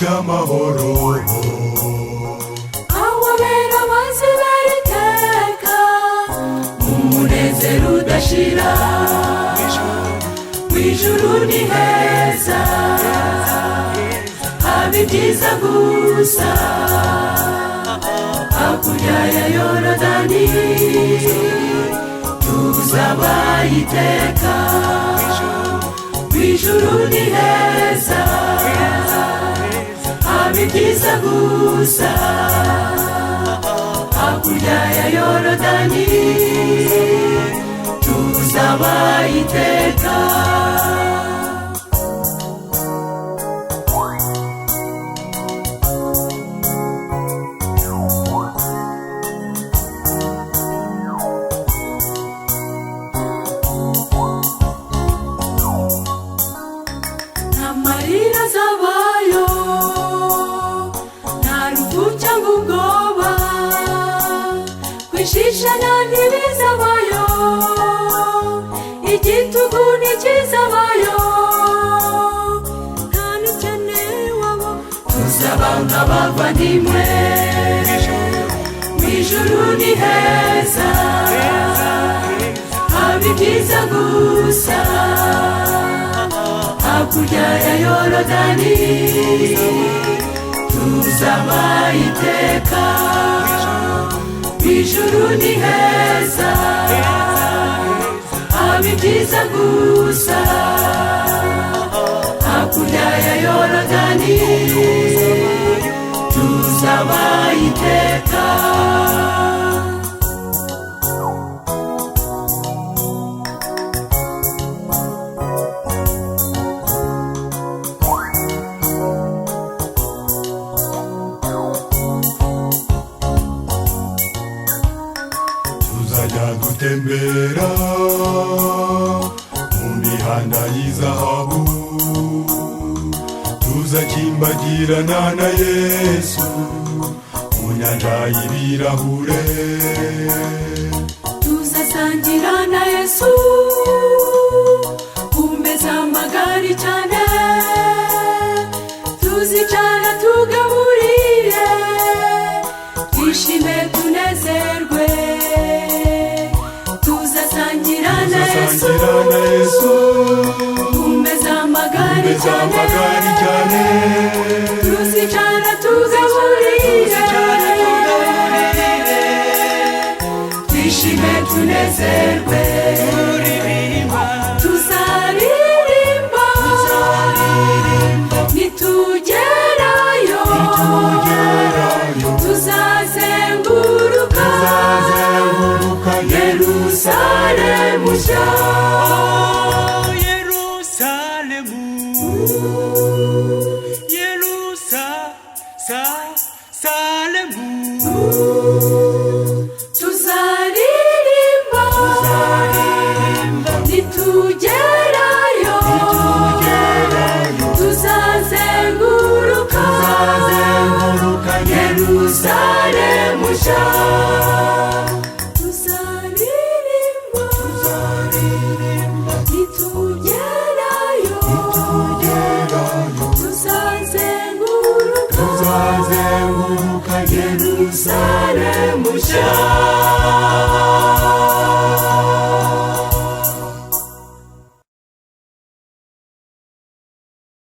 Cy'amahoro awabera bazibariteka umunezero udashira w'ijuru ni heza abibyiza gusa hakurya ya Yorodani tuzabayiteka w'ijuru ni heza abibyiza gusa hakurya ya Yorodani tuzabayiteka amarira zabayo kwishishana ntibizabayo igitugu ntikizabayo nta n'ukene wabo tuzaba nk'abavandimwe mw'ijuru ni heza abibyiza gusa hakurya ya Yorodani tuzabayiteka w'ijuru ni heza abibyiza gusa hakurya ya Yorodani tuzabayiteka tuzajya gutembera mu mihanda y'izahabu tuzakimbagirana na Yesu mu nyanja y'ibirahure tuzasangira na Yesu ku meza magari cyane tuzicara tugaburire twishime tunezerwe tuzasangira na Yesu ku meza magari cyane tuzicara tugaburire twishime tunezerwe tuzaririmba nitugerayo tuzazenguruka Yerusalemu nshya tuzaririmba nitugerayo tuzazenguruka Yerusalemu nshya tuzaririmba nitugerayo tuzazenguruka Yerusalemu nshya